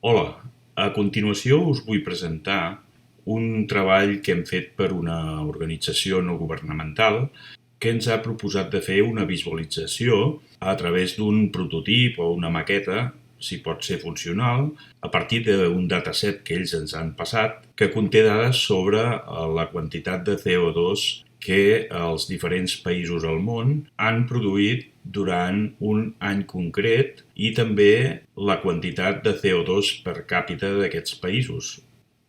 Hola, a continuació us vull presentar un treball que hem fet per una organització no governamental que ens ha proposat de fer una visualització a través d'un prototip o una maqueta, si pot ser funcional, a partir d'un dataset que ells ens han passat, que conté dades sobre la quantitat de CO2 que els diferents països al món han produït durant un any concret i també la quantitat de CO2 per càpita d'aquests països.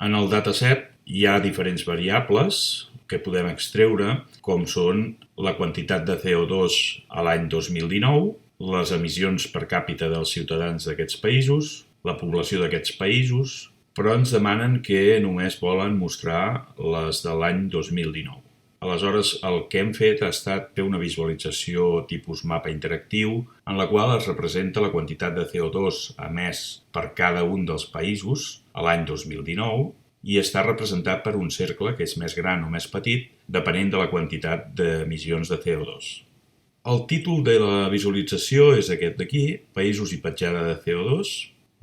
En el dataset hi ha diferents variables que podem extreure, com són la quantitat de CO2 a l'any 2019, les emissions per càpita dels ciutadans d'aquests països, la població d'aquests països, però ens demanen que només volen mostrar les de l'any 2019. Aleshores, el que hem fet ha estat fer una visualització tipus mapa interactiu en la qual es representa la quantitat de CO2 emès per cada un dels països a l'any 2019 i està representat per un cercle que és més gran o més petit depenent de la quantitat d'emissions de CO2. El títol de la visualització és aquest d'aquí, Països i petjada de CO2.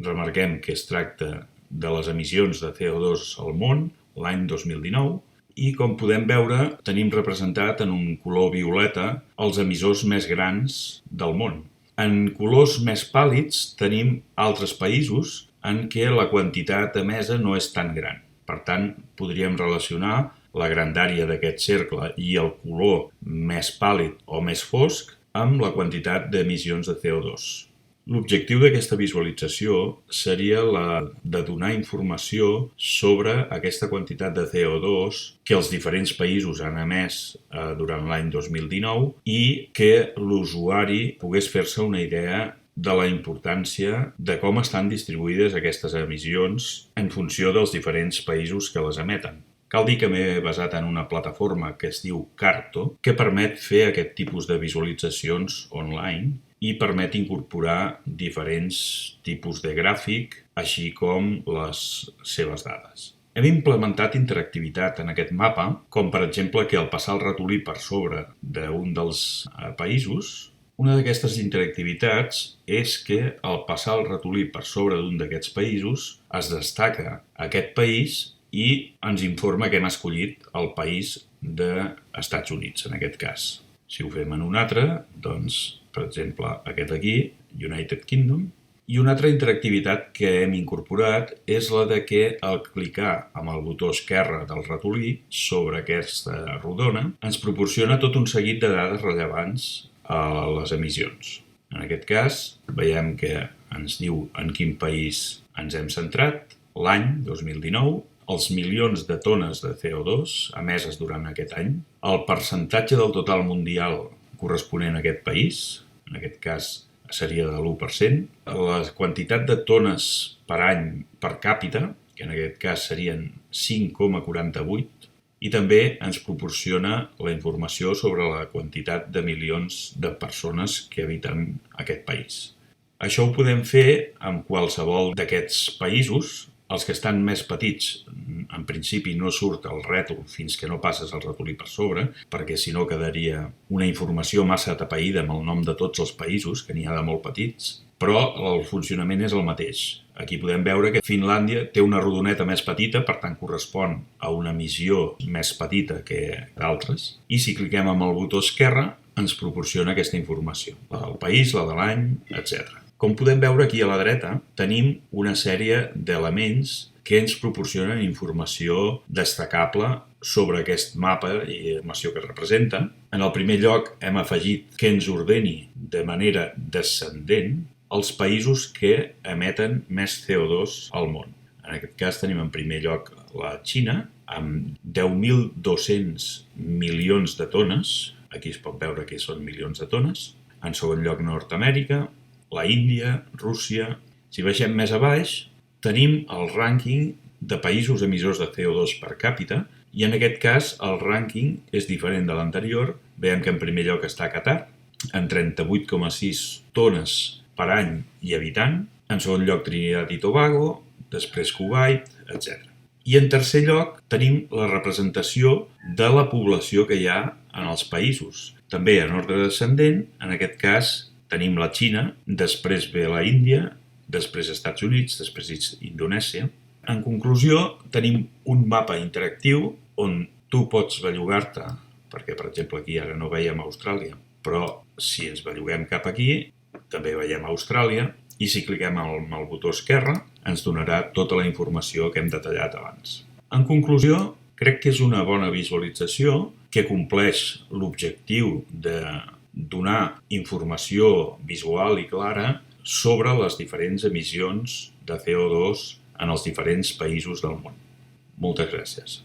Remarquem que es tracta de les emissions de CO2 al món l'any 2019 i, com podem veure, tenim representat en un color violeta els emissors més grans del món. En colors més pàl·lids tenim altres països en què la quantitat emesa no és tan gran. Per tant, podríem relacionar la grandària d'aquest cercle i el color més pàl·lid o més fosc amb la quantitat d'emissions de CO2. L'objectiu d'aquesta visualització seria la de donar informació sobre aquesta quantitat de CO2 que els diferents països han emès durant l'any 2019 i que l'usuari pogués fer-se una idea de la importància de com estan distribuïdes aquestes emissions en funció dels diferents països que les emeten. Cal dir que m'he basat en una plataforma que es diu Carto, que permet fer aquest tipus de visualitzacions online i permet incorporar diferents tipus de gràfic, així com les seves dades. Hem implementat interactivitat en aquest mapa, com per exemple que al passar el ratolí per sobre d'un dels països, una d'aquestes interactivitats és que al passar el ratolí per sobre d'un d'aquests països es destaca aquest país i ens informa que hem escollit el país dels Estats Units, en aquest cas. Si ho fem en un altre, doncs, per exemple, aquest aquí, United Kingdom. I una altra interactivitat que hem incorporat és la de que al clicar amb el botó esquerre del ratolí sobre aquesta rodona ens proporciona tot un seguit de dades rellevants a les emissions. En aquest cas, veiem que ens diu en quin país ens hem centrat, l'any 2019, els milions de tones de CO2 emeses durant aquest any, el percentatge del total mundial corresponent a aquest país, en aquest cas seria de l'1%, la quantitat de tones per any per càpita, que en aquest cas serien 5,48, i també ens proporciona la informació sobre la quantitat de milions de persones que habiten aquest país. Això ho podem fer amb qualsevol d'aquests països. Els que estan més petits, en principi no surt el rètol fins que no passes el ratolí per sobre, perquè si no quedaria una informació massa atapeïda amb el nom de tots els països, que n'hi ha de molt petits, però el funcionament és el mateix. Aquí podem veure que Finlàndia té una rodoneta més petita, per tant correspon a una emissió més petita que d'altres, i si cliquem amb el botó esquerre ens proporciona aquesta informació, la del país, la de l'any, etc. Com podem veure aquí a la dreta, tenim una sèrie d'elements que ens proporcionen informació destacable sobre aquest mapa i informació que representa. En el primer lloc hem afegit que ens ordeni de manera descendent els països que emeten més CO2 al món. En aquest cas tenim en primer lloc la Xina, amb 10.200 milions de tones. Aquí es pot veure que són milions de tones. En segon lloc, Nord-Amèrica, la Índia, Rússia. Si baixem més a baix, tenim el rànquing de països emissors de CO2 per càpita i en aquest cas el rànquing és diferent de l'anterior. Veiem que en primer lloc està Qatar, amb 38,6 tones per any i habitant. En segon lloc, Trinidad i Tobago, després Kuwait, etc. I en tercer lloc tenim la representació de la població que hi ha en els països. També en ordre descendent, en aquest cas, tenim la Xina, després ve la Índia, després Estats Units, després Indonèsia. En conclusió, tenim un mapa interactiu on tu pots bellugar-te, perquè, per exemple, aquí ara no veiem Austràlia, però si ens belluguem cap aquí, també veiem Austràlia, i si cliquem amb el botó esquerre, ens donarà tota la informació que hem detallat abans. En conclusió, crec que és una bona visualització que compleix l'objectiu de donar informació visual i clara sobre les diferents emissions de CO2 en els diferents països del món. Moltes gràcies.